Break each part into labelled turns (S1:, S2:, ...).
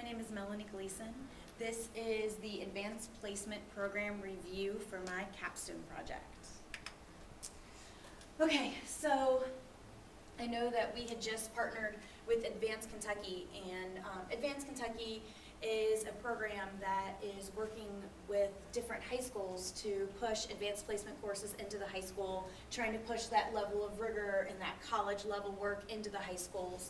S1: name is Melanie Gleason. This is the Advanced Placement Program Review for my capstone project. Okay, so I know that we had just partnered with Advanced Kentucky, and Advanced Kentucky is a program that is working with different high schools to push advanced placement courses into the high school, trying to push that level of rigor and that college level work into the high schools,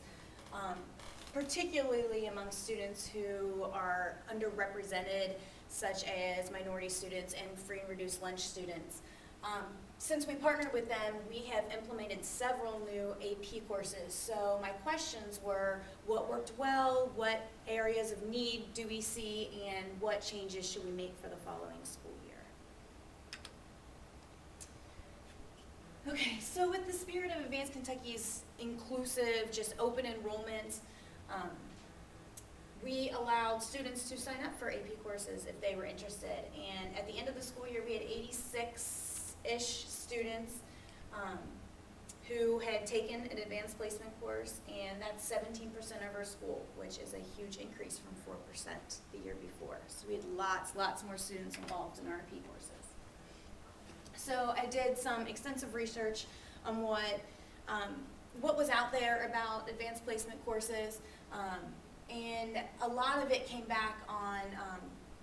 S1: particularly among students who are underrepresented, such as minority students and free and reduced lunch students. Since we partnered with them, we have implemented several new AP courses. So my questions were, what worked well, what areas of need do we see, and what changes should we make for the following school year? Okay, so with the spirit of Advanced Kentucky's inclusive, just open enrollment, we allowed students to sign up for AP courses if they were interested. And at the end of the school year, we had 86-ish students who had taken an advanced placement course, and that's 17% of our school, which is a huge increase from 4% the year before. So we had lots more students involved in our AP courses. So I did some extensive research on what was out there about advanced placement courses, and a lot of it came back on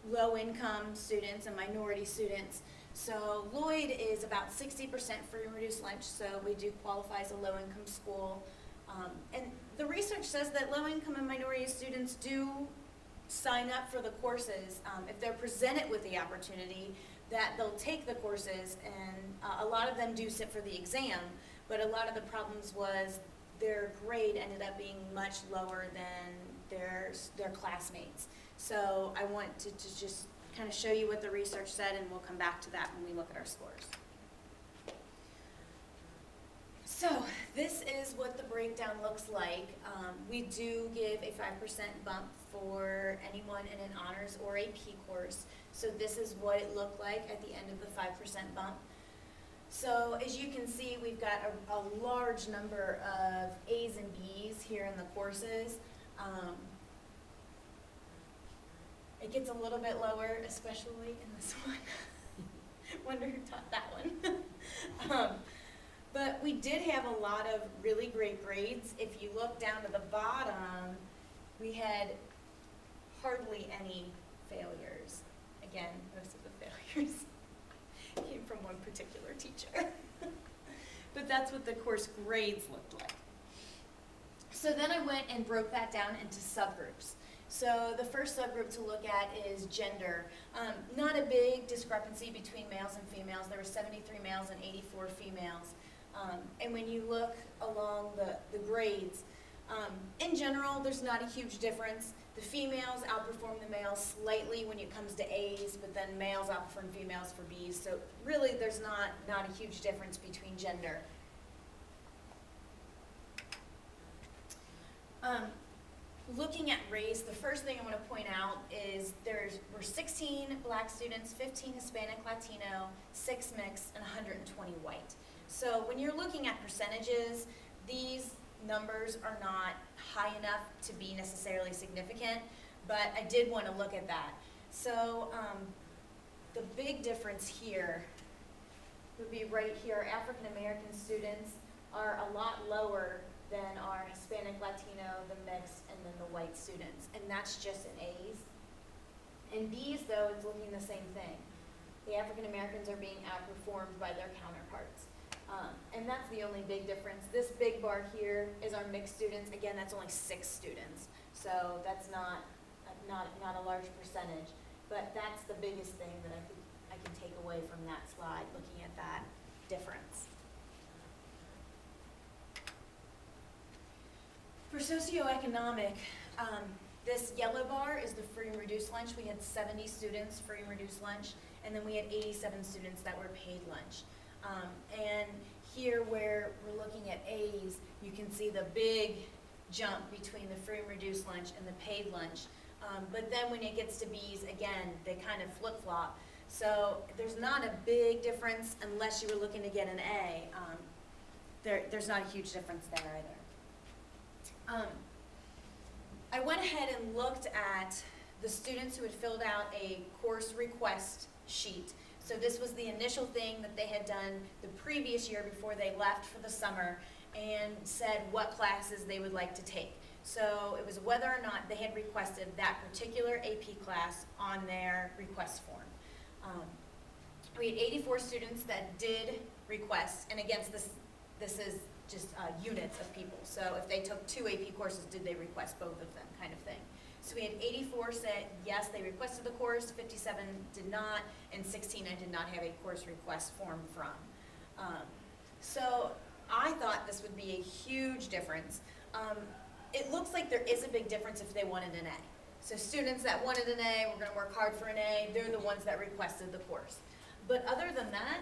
S1: low-income students and minority students. So Lloyd is about 60% free and reduced lunch, so we do qualify as a low-income school. And the research says that low-income and minority students do sign up for the courses if they're presented with the opportunity, that they'll take the courses, and a lot of them do sit for the exam, but a lot of the problems was their grade ended up being much lower than their classmates. So I want to just kind of show you what the research said, and we'll come back to that when we look at our scores. So this is what the breakdown looks like. We do give a 5% bump for anyone in an honors or AP course. So this is what it looked like at the end of the 5% bump. So as you can see, we've got a large number of A's and B's here in the courses. It gets a little bit lower, especially in this one. Wonder who taught that one. But we did have a lot of really great grades. If you look down to the bottom, we had hardly any failures. Again, most of the failures came from one particular teacher. But that's what the course grades looked like. So then I went and broke that down into subgroups. So the first subgroup to look at is gender. Not a big discrepancy between males and females. There were 73 males and 84 females. And when you look along the grades, in general, there's not a huge difference. The females outperform the males slightly when it comes to A's, but then males outperform females for B's. So really, there's not a huge difference between gender. Looking at race, the first thing I want to point out is we're 16 black students, 15 Hispanic Latino, 6 mixed, and 120 white. So when you're looking at percentages, these numbers are not high enough to be necessarily significant, but I did want to look at that. So the big difference here would be right here. African American students are a lot lower than our Hispanic, Latino, the mixed, and then the white students. And that's just in A's. In B's, though, it's looking the same thing. The African Americans are being outperformed by their counterparts. And that's the only big difference. This big bar here is our mixed students. Again, that's only 6 students. So that's not a large percentage. But that's the biggest thing that I think I can take away from that slide, looking at that difference. For socioeconomic, this yellow bar is the free and reduced lunch. We had 70 students free and reduced lunch, and then we had 87 students that were paid lunch. And here where we're looking at A's, you can see the big jump between the free and reduced lunch and the paid lunch. But then when it gets to B's, again, they kind of flip-flop. So there's not a big difference unless you were looking to get an A. There's not a huge difference there either. I went ahead and looked at the students who had filled out a course request sheet. So this was the initial thing that they had done the previous year before they left for the summer, and said what classes they would like to take. So it was whether or not they had requested that particular AP class on their request form. We had 84 students that did request, and again, this is just units of people. So if they took 2 AP courses, did they request both of them, kind of thing. So we had 84 said yes, they requested the course, 57 did not, and 16 I did not have a course request form from. So I thought this would be a huge difference. It looks like there is a big difference if they wanted an A. So students that wanted an A, we're going to work hard for an A, they're the ones that requested the course. But other than that,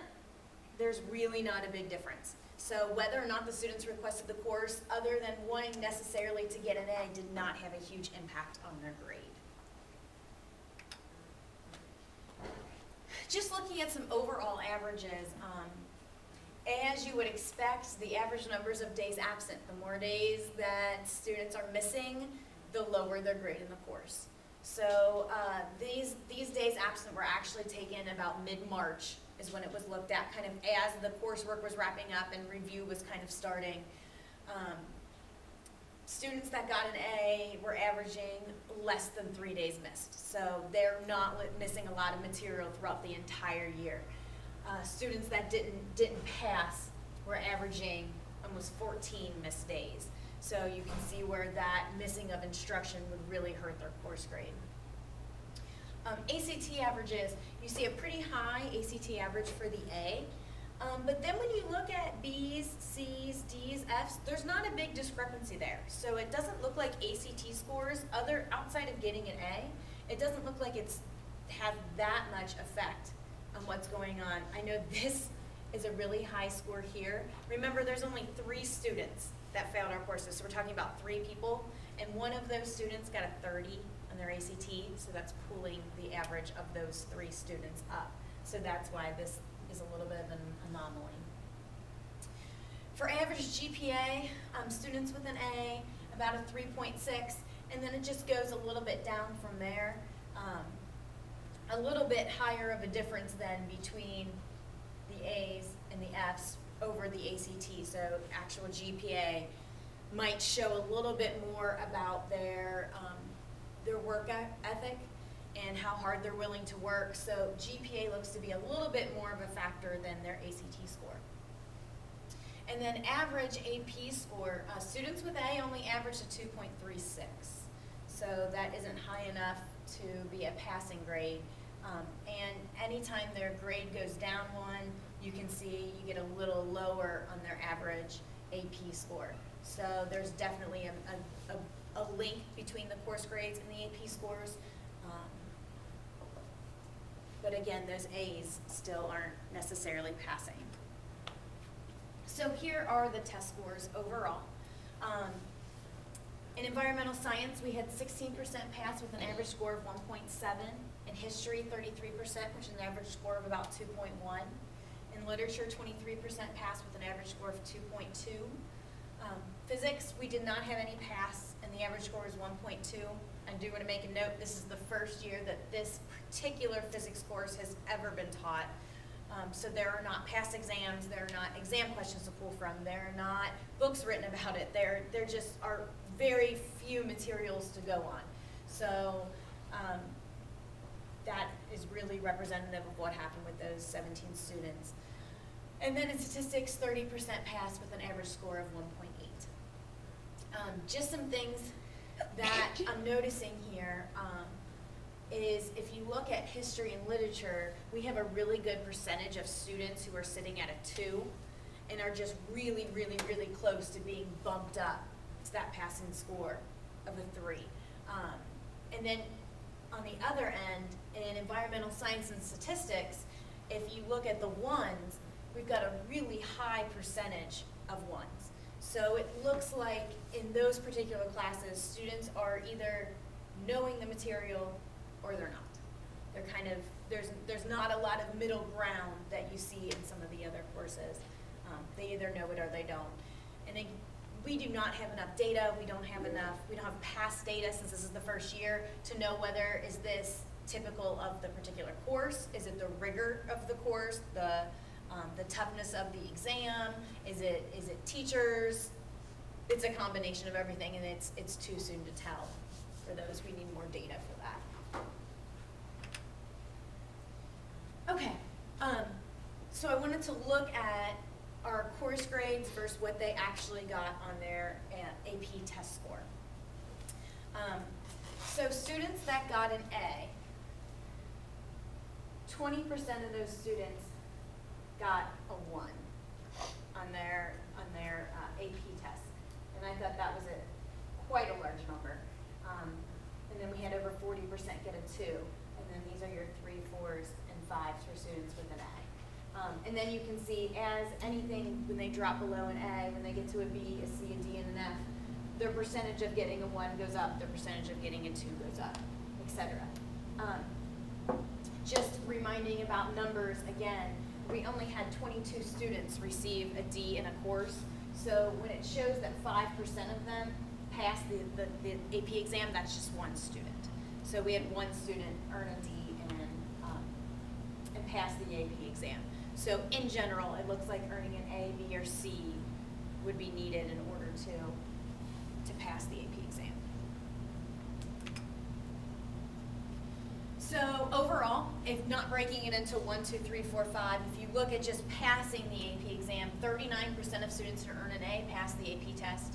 S1: there's really not a big difference. So whether or not the students requested the course, other than wanting necessarily to get an A, did not have a huge impact on their grade. Just looking at some overall averages, as you would expect, the average numbers of days absent. The more days that students are missing, the lower their grade in the course. So these days absent were actually taken about mid-March is when it was looked at, kind of as the coursework was wrapping up and review was kind of starting. Students that got an A were averaging less than 3 days missed. So they're not missing a lot of material throughout the entire year. Students that didn't pass were averaging almost 14 missed days. So you can see where that missing of instruction would really hurt their course grade. ACT averages, you see a pretty high ACT average for the A, but then when you look at B's, C's, D's, F's, there's not a big discrepancy there. So it doesn't look like ACT scores, outside of getting an A, it doesn't look like it's had that much effect on what's going on. I know this is a really high score here. Remember, there's only 3 students that failed our courses, so we're talking about 3 people, and one of those students got a 30 on their ACT, so that's pulling the average of those 3 students up. So that's why this is a little bit of an anomaly. For average GPA, students with an A, about a 3.6, and then it just goes a little bit down from there. A little bit higher of a difference than between the A's and the F's over the ACT, so actual GPA might show a little bit more about their work ethic and how hard they're willing to work. So GPA looks to be a little bit more of a factor than their ACT score. And then average AP score, students with A only averaged a 2.36. So that isn't high enough to be a passing grade. And anytime their grade goes down 1, you can see you get a little lower on their average AP score. So there's definitely a link between the course grades and the AP scores. But again, those A's still aren't necessarily passing. So here are the test scores overall. In environmental science, we had 16% pass with an average score of 1.7. In history, 33%, which is an average score of about 2.1. In literature, 23% pass with an average score of 2.2. Physics, we did not have any pass, and the average score was 1.2. I do want to make a note, this is the first year that this particular physics course has ever been taught. So there are not past exams, there are not exam questions to pull from, there are not books written about it, there just are very few materials to go on. So that is really representative of what happened with those 17 students. And then in statistics, 30% pass with an average score of 1.8. Just some things that I'm noticing here is if you look at history and literature, we have a really good percentage of students who are sitting at a 2 and are just really, really, really close to being bumped up to that passing score of a 3. And then on the other end, in environmental science and statistics, if you look at the 1s, we've got a really high percentage of 1s. So it looks like in those particular classes, students are either knowing the material or they're not. They're kind of, there's not a lot of middle ground that you see in some of the other courses. They either know it or they don't. And we do not have enough data, we don't have past data since this is the first year to know whether is this typical of the particular course, is it the rigor of the course, the toughness of the exam, is it teachers? It's a combination of everything, and it's too soon to tell. For those, we need more data for that. Okay, so I wanted to look at our course grades versus what they actually got on their AP test score. So students that got an A, 20% of those students got a 1 on their AP test, and I thought that was quite a large number. And then we had over 40% get a 2, and then these are your 3, 4s, and 5s for students with an A. And then you can see as anything, when they drop below an A, when they get to a B, a C, a D, and an F, their percentage of getting a 1 goes up, their percentage of getting a 2 goes up, etc. Just reminding about numbers again, we only had 22 students receive a D in a course, so when it shows that 5% of them passed the AP exam, that's just 1 student. So we had 1 student earn a D and pass the AP exam. So in general, it looks like earning an A, B, or C would be needed in order to pass the AP exam. So overall, if not breaking it into 1, 2, 3, 4, 5, if you look at just passing the AP exam, 39% of students that earn an A pass the AP test,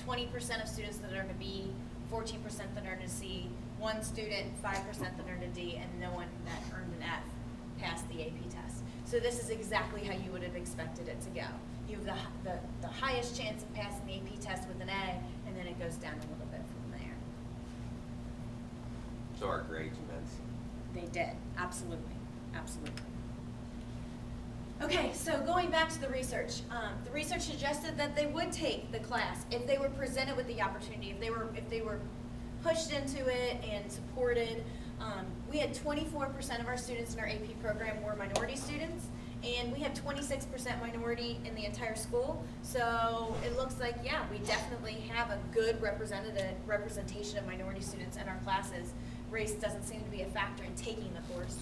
S1: 20% of students that earn a B, 14% that earn a C, 1 student, 5% that earned a D, and no one that earned an F passed the AP test. So this is exactly how you would have expected it to go. You have the highest chance of passing the AP test with an A, and then it goes down a little bit from there.
S2: So our grades meant.
S1: They did, absolutely, absolutely. Okay, so going back to the research suggested that they would take the class if they were presented with the opportunity, if they were pushed into it and supported. We had 24% of our students in our AP program were minority students, and we have 26% minority in the entire school. So it looks like, yeah, we definitely have a good representation of minority students in our classes. Race doesn't seem to be a factor in taking the course.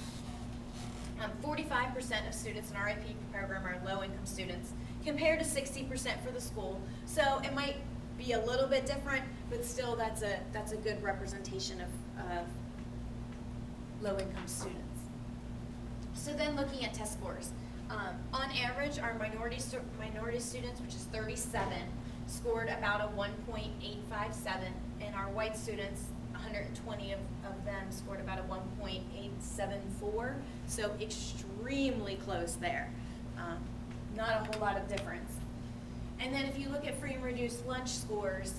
S1: 45% of students in our AP program are low-income students, compared to 60% for the school. So it might be a little bit different, but still that's a good representation of low-income students. So then looking at test scores. On average, our minority students, which is 37, scored about a 1.857, and our white students, 120 of them scored about a 1.874, so extremely close there. Not a whole lot of difference. And then if you look at free and reduced lunch scores,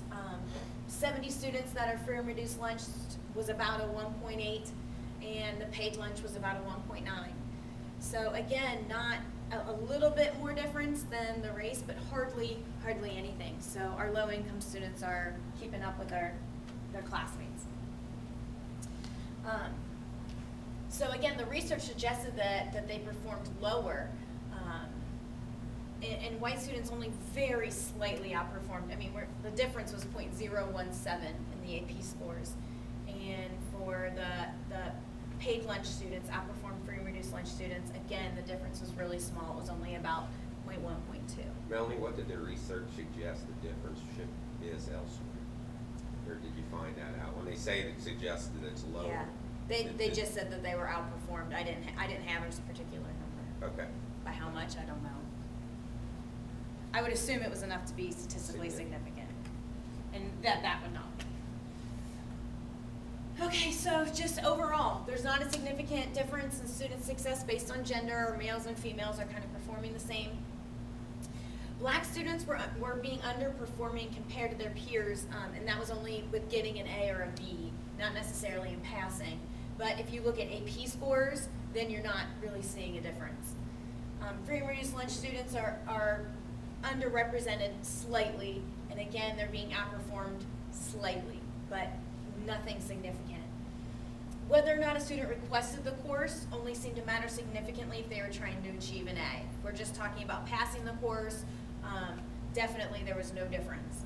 S1: 70 students that are free and reduced lunch was about a 1.8, and the paid lunch was about a 1.9. So again, not a little bit more difference than the race, but hardly anything. So our low-income students are keeping up with their classmates. So again, the research suggested that they performed lower, and white students only very slightly outperformed. I mean, the difference was 0.017 in the AP scores, and for the paid lunch students outperformed free and reduced lunch students. Again, the difference was really small. It was only about 0.1, 0.2.
S2: Melanie, what did the research suggest the difference is elsewhere? Or did you find that out? When they say it suggests that it's lower.
S1: Yeah, they just said that they were outperformed. I didn't have a particular number.
S2: Okay.
S1: By how much, I don't know. I would assume it was enough to be statistically significant, and that would not be. Okay, so just overall, there's not a significant difference in student success based on gender, or males and females are kind of performing the same. Black students were being underperforming compared to their peers, and that was only with getting an A or a B, not necessarily in passing. But if you look at AP scores, then you're not really seeing a difference. Free and reduced lunch students are underrepresented slightly, and again, they're being outperformed slightly, but nothing significant. Whether or not a student requested the course only seemed to matter significantly if they were trying to achieve an A. If we're just talking about passing the course, definitely there was no difference.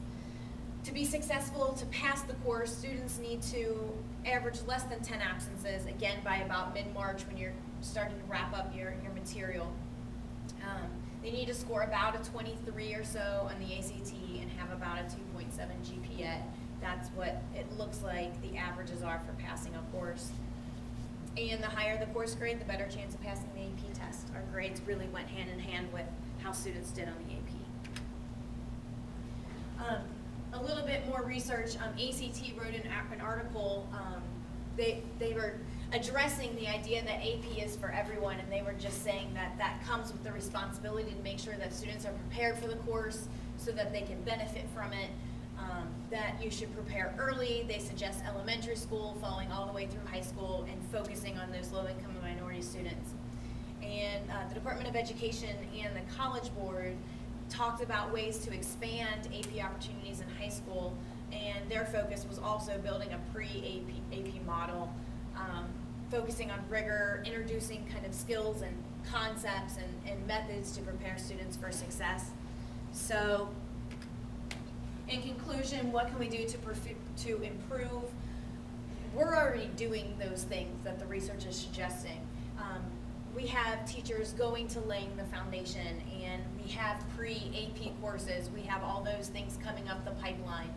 S1: To be successful, to pass the course, students need to average less than 10 absences, again, by about mid-March when you're starting to wrap up your material. They need to score about a 23 or so on the ACT and have about a 2.7 GPA. That's what it looks like the averages are for passing a course. And the higher the course grade, the better chance of passing the AP test. Our grades really went hand in hand with how students did on the AP. A little bit more research. ACT wrote an article. They were addressing the idea that AP is for everyone, and they were just saying that that comes with the responsibility to make sure that students are prepared for the course so that they can benefit from it, that you should prepare early. They suggest elementary school, following all the way through high school, and focusing on those low-income and minority students. And the Department of Education and the College Board talked about ways to expand AP opportunities in high school, and their focus was also building a pre-AP model, focusing on rigor, introducing kind of skills and concepts and methods to prepare students for success. So, in conclusion, what can we do to improve? We're already doing those things that the research is suggesting. We have teachers going to laying the foundation, and we have pre-AP courses. We have all those things coming up the pipeline.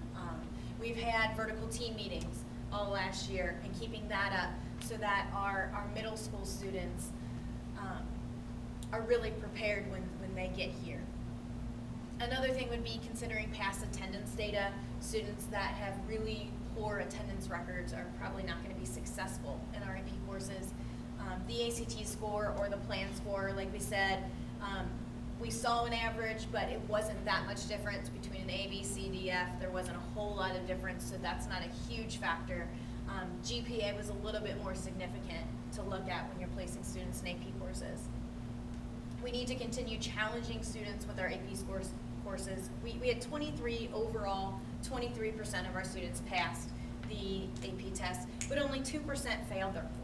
S1: We've had vertical team meetings all last year and keeping that up so that our middle school students are really prepared when they get here. Another thing would be considering past attendance data. Students that have really poor attendance records are probably not going to be successful in our AP courses. The ACT score or the plan score, like we said, we saw an average, but it wasn't that much difference between an A, B, C, D, F. There wasn't a whole lot of difference, so that's not a huge factor. GPA was a little bit more significant to look at when you're placing students in AP courses. We need to continue challenging students with our AP courses. We had 23 overall, 23% of our students passed the AP test, but only 2% failed their course.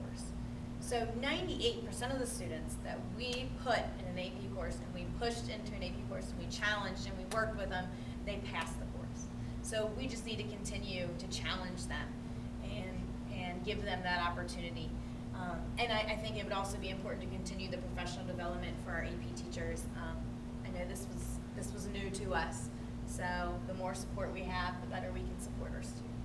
S1: So 98% of the students that we put in an AP course and we pushed into an AP course and we challenged and we worked with them, they passed the course. So we just need to continue to challenge them and give them that opportunity. And I think it would also be important to continue the professional development for our AP teachers. I know this was new to us, so the more support we have, the better we can support our students.